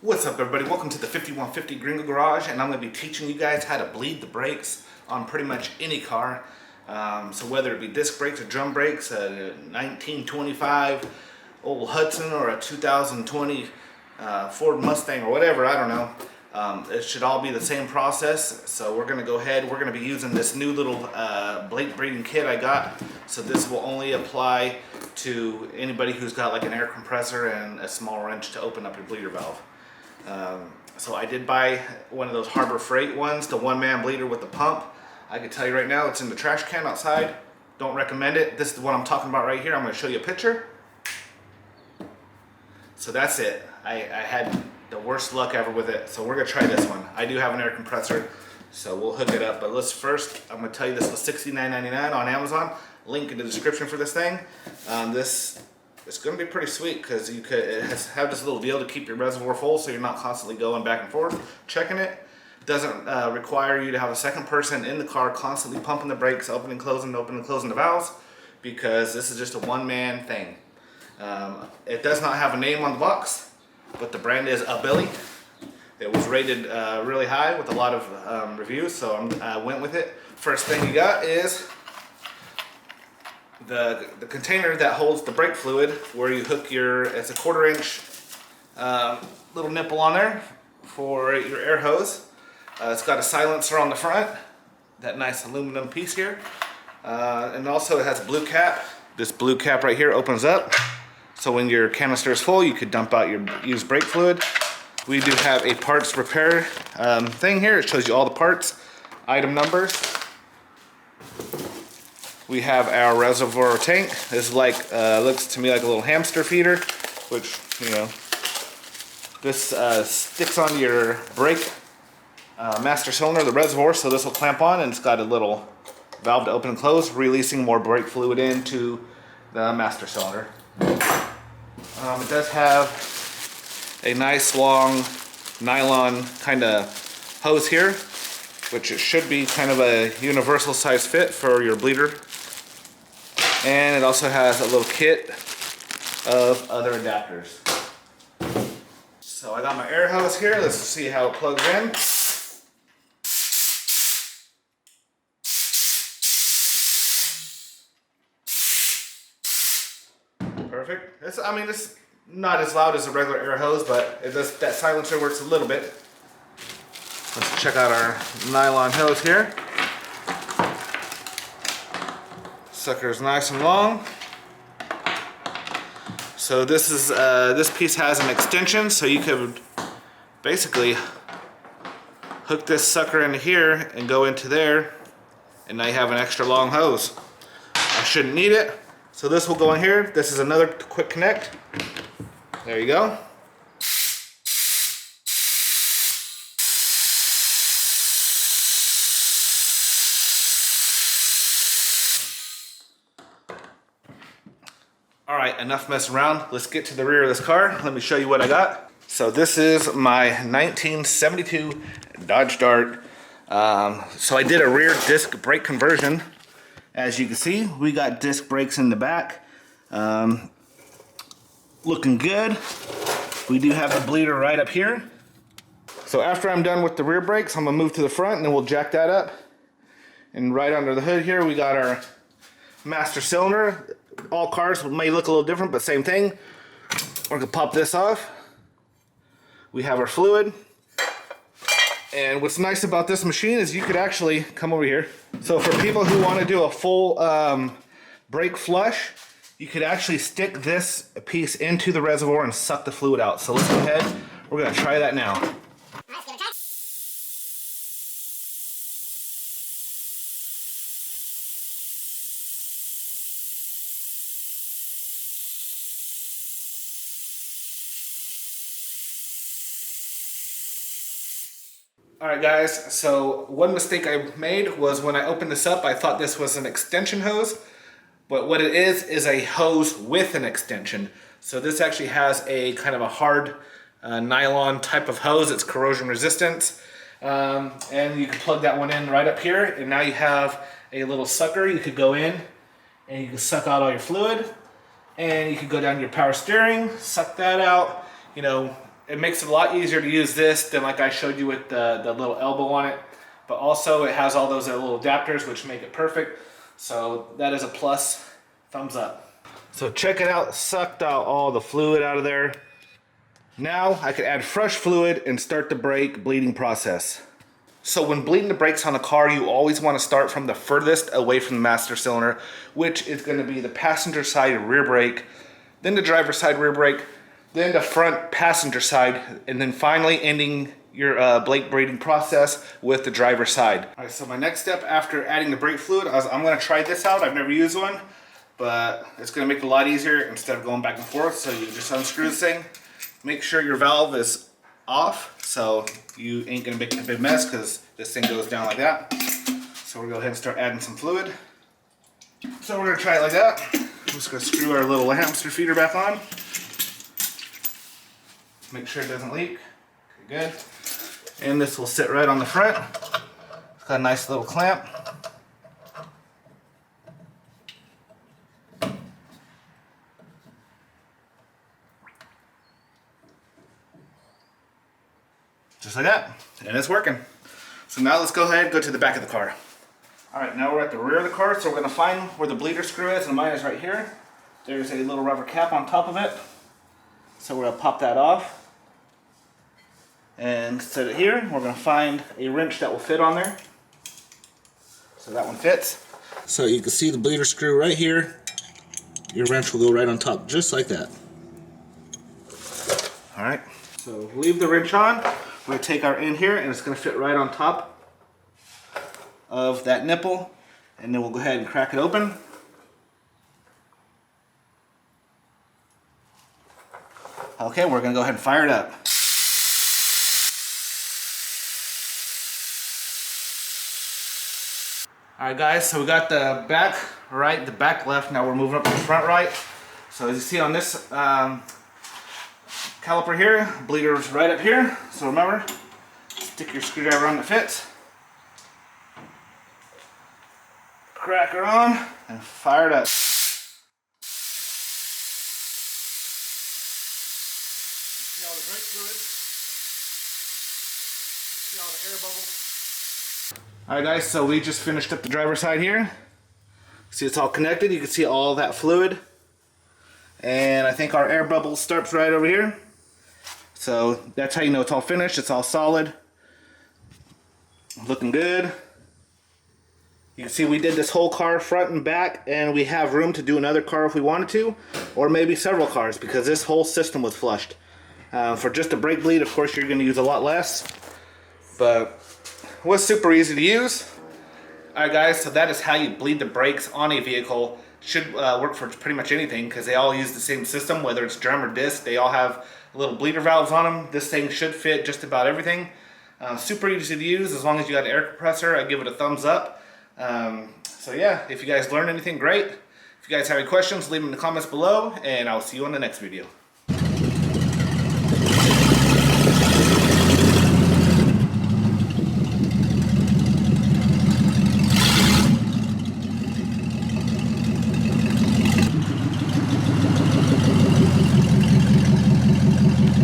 What's up, everybody? Welcome to the 5150 Gringo Garage, and I'm going to be teaching you guys how to bleed the brakes on pretty much any car. So whether it be disc brakes or drum brakes, a 1925 old Hudson or a 2020 Ford Mustang or whatever, I don't know. It should all be the same process. So we're going to go ahead, we're going to be using this new little blade bleeding kit I got. So this will only apply to anybody who's got like an air compressor and a small wrench to open up your bleeder valve. So I did buy one of those Harbor Freight ones, the one-man bleeder with the pump. I can tell you right now, it's in the trash can outside. Don't recommend it. This is what I'm talking about right here. I'm going to show you a picture. So that's it. I had the worst luck ever with it. So we're going to try this one. I do have an air compressor, so we'll hook it up. But let's first, I'm going to tell you this was $69.99 on Amazon. Link in the description for this thing. It's going to be pretty sweet because you could have this little deal to keep your reservoir full so you're not constantly going back and forth checking it. Doesn't require you to have a second person in the car constantly pumping the brakes, opening and closing the valves, because this is just a one-man thing. It does not have a name on the box, but the brand is A Billy. It was rated really high with a lot of reviews, so I went with it. First thing you got is the container that holds the brake fluid, where you hook it's a 1/4 inch little nipple on there for your air hose. It's got a silencer on the front, that nice aluminum piece here. And also it has a blue cap. This blue cap right here opens up, so when your canister is full, you could dump out your used brake fluid. We do have a parts repair thing here. It shows you all the parts, item numbers. We have our reservoir tank. This is like, looks to me like a little hamster feeder, which, you know, this sticks on your brake master cylinder, the reservoir, so this will clamp on, and it's got a little valve to open and close, releasing more brake fluid into the master cylinder. It does have a nice long nylon kind of hose here, which it should be kind of a universal size fit for your bleeder. And it also has a little kit of other adapters. So I got my air hose here. Let's see how it plugs in. Perfect. It's not as loud as a regular air hose, but that silencer works a little bit. Let's check out our nylon hose here. Sucker is nice and long. So this piece has an extension, so you could basically hook this sucker into here and go into there, and now you have an extra long hose. I shouldn't need it, so this will go in here. This is another quick connect. There you go. Alright, enough messing around. Let's get to the rear of this car. Let me show you what I got. So this is my 1972 Dodge Dart. So I did a rear disc brake conversion. As you can see, we got disc brakes in the back. Looking good. We do have the bleeder right up here. So after I'm done with the rear brakes, I'm going to move to the front and then we'll jack that up. And right under the hood here, we got our master cylinder. All cars may look a little different, but same thing. We're going to pop this off. We have our fluid. And what's nice about this machine is you could actually come over here. So for people who want to do a full brake flush, you could actually stick this piece into the reservoir and suck the fluid out. So let's go ahead. We're going to try that now. Alright guys, so one mistake I made was when I opened this up, I thought this was an extension hose, but what it is a hose with an extension. So this actually has a kind of a hard nylon type of hose. It's corrosion resistant, and you can plug that one in right up here, and now you have a little sucker. You could go in and you can suck out all your fluid, and you could go down to your power steering, suck that out, you know, It makes it a lot easier to use this than like I showed you with the little elbow on it. But also it has all those little adapters which make it perfect. So that is a plus. Thumbs up. So check it out, sucked out all the fluid out of there. Now I can add fresh fluid and start the brake bleeding process. So when bleeding the brakes on a car, you always want to start from the furthest away from the master cylinder, which is going to be the passenger side rear brake, then the driver's side rear brake, then the front passenger side, and then finally ending your brake bleeding process with the driver's side. All right, so my next step after adding the brake fluid, I'm going to try this out. I've never used one, but it's going to make it a lot easier instead of going back and forth. So you just unscrew this thing, make sure your valve is off, so you ain't gonna make a big mess because this thing goes down like that. So we're gonna go ahead and start adding some fluid. So we're gonna try it like that. I'm just gonna screw our little hamster feeder back on. Make sure it doesn't leak. Okay, good. And this will sit right on the front. It's got a nice little clamp. Just like that, and it's working. So now let's go ahead and go to the back of the car. All right, now we're at the rear of the car, so we're gonna find where the bleeder screw is, and mine is right here. There's a little rubber cap on top of it. So we're gonna pop that off and set it here. We're gonna find a wrench that will fit on there. So that one fits. So you can see the bleeder screw right here. Your wrench will go right on top, just like that. All right, so leave the wrench on. We're going to take our end here, and it's going to fit right on top of that nipple, and then we'll go ahead and crack it open. Okay, we're going to go ahead and fire it up. Alright guys, so we got the back right, the back left, now we're moving up to the front right. So as you see on this caliper here, bleeder is right up here. So remember, stick your screwdriver on that fits, crack her on, and fire it up. You see all the brake fluid? You see all the air bubbles? Alright guys, so we just finished up the driver's side here. See, it's all connected. You can see all that fluid. And I think our air bubble starts right over here. So that's how you know it's all finished. It's all solid. Looking good. You can see we did this whole car front and back, and we have room to do another car if we wanted to, or maybe several cars, because this whole system was flushed. For just a brake bleed, of course, you're going to use a lot less, but it was super easy to use. Alright guys, so that is how you bleed the brakes on a vehicle. Should work for pretty much anything, because they all use the same system, whether it's drum or disc. They all have little bleeder valves on them. This thing should fit just about everything. Super easy to use. As long as you got an air compressor, I give it a thumbs up. So yeah, if you guys learned anything, great. If you guys have any questions, leave them in the comments below, and I'll see you on the next video.